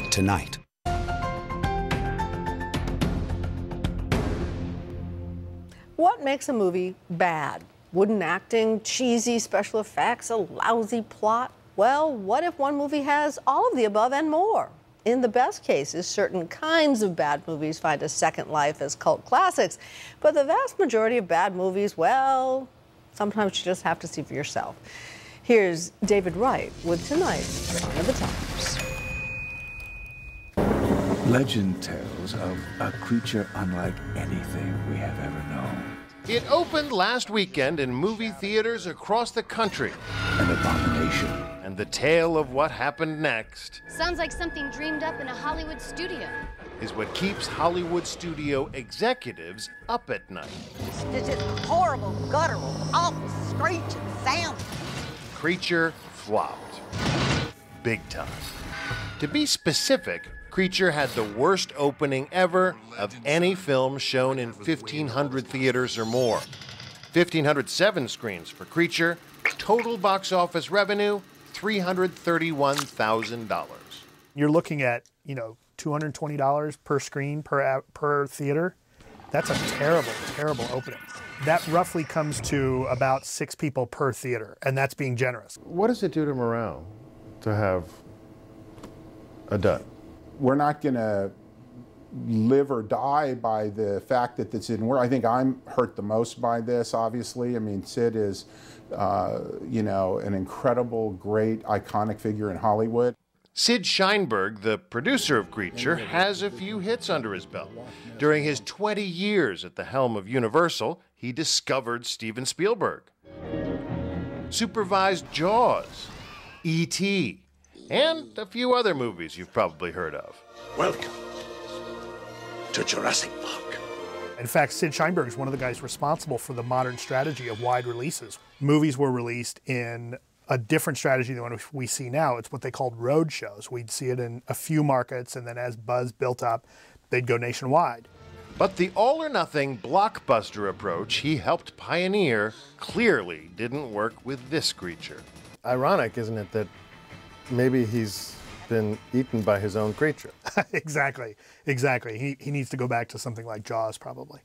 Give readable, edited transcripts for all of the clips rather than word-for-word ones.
tonight. What makes a movie bad? Wooden acting, cheesy special effects, a lousy plot? Well, what if one movie has all of the above and more? In the best cases, certain kinds of bad movies find a second life as cult classics. But the vast majority of bad movies, well, sometimes you just have to see for yourself. Here's David Wright with tonight's Sign of the Times. Legend tells of a creature unlike anything we have ever known. It opened last weekend in movie theaters across the country. An abomination. And the tale of what happened next sounds like something dreamed up in a Hollywood studio. Is what keeps Hollywood studio executives up at night. It's just horrible, guttural, awful, screeching sound. Creature flopped. Big time. To be specific, Creature had the worst opening ever of any film shown in 1,500 theaters or more. 1,507 screens for Creature. Total box office revenue, $331,000. You're looking at, $220 per screen per theater. That's a terrible, terrible opening. That roughly comes to about 6 people per theater, and that's being generous. What does it do to morale to have a dud? We're not going to live or die by the fact that this didn't work. I think I'm hurt the most by this, obviously. I mean, Sid is, an incredible, great, iconic figure in Hollywood. Sid Sheinberg, the producer of Creature, has a few hits under his belt. During his 20 years at the helm of Universal, he discovered Steven Spielberg, supervised Jaws, E.T., and a few other movies you've probably heard of. Welcome to Jurassic Park. In fact, Sid Sheinberg is one of the guys responsible for the modern strategy of wide releases. Movies were released in a different strategy than what we see now. It's what they called road shows. We'd see it in a few markets, and then as buzz built up, they'd go nationwide. But the all-or-nothing blockbuster approach he helped pioneer clearly didn't work with this creature. Ironic, isn't it, that maybe he's been eaten by his own creature? Exactly. He needs to go back to something like Jaws, probably.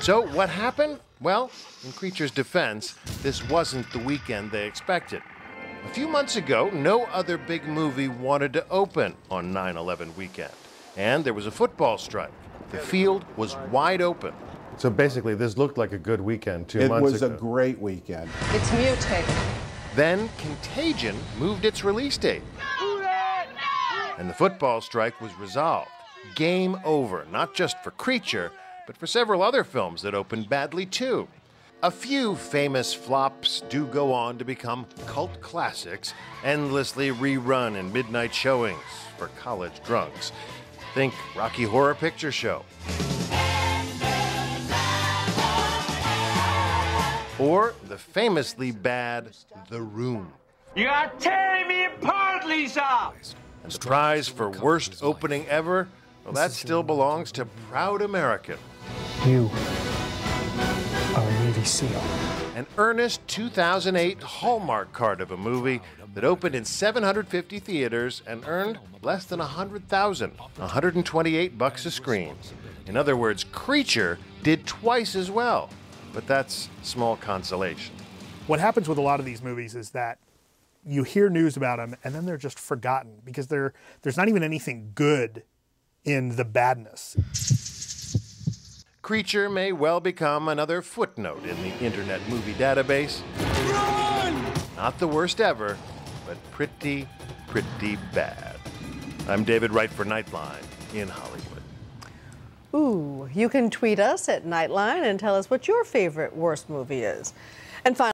So what happened? Well, in Creature's defense, this wasn't the weekend they expected. A few months ago, no other big movie wanted to open on 9/11 weekend. And there was a football strike. The field was wide open. So basically, this looked like a good weekend 2 months ago. It was a great weekend. It's mutated. Then Contagion moved its release date. And the football strike was resolved. Game over, not just for Creature, but for several other films that opened badly too. A few famous flops do go on to become cult classics, endlessly rerun in midnight showings for college drunks. Think Rocky Horror Picture Show. Or the famously bad The Room. You are tearing me apart, Lisa! And the prize for worst opening ever, well, that still belongs to Proud American. You are a Navy SEAL. An earnest 2008 Hallmark card of a movie that opened in 750 theaters and earned less than $100,000, $128 a screen. In other words, Creature did twice as well, but that's small consolation. What happens with a lot of these movies is that you hear news about them and then they're just forgotten because there's not even anything good in the badness. Creature may well become another footnote in the Internet Movie Database. Run! Not the worst ever, but pretty, pretty bad. I'm David Wright for Nightline in Hollywood. Ooh, you can tweet us at Nightline and tell us what your favorite worst movie is. And finally,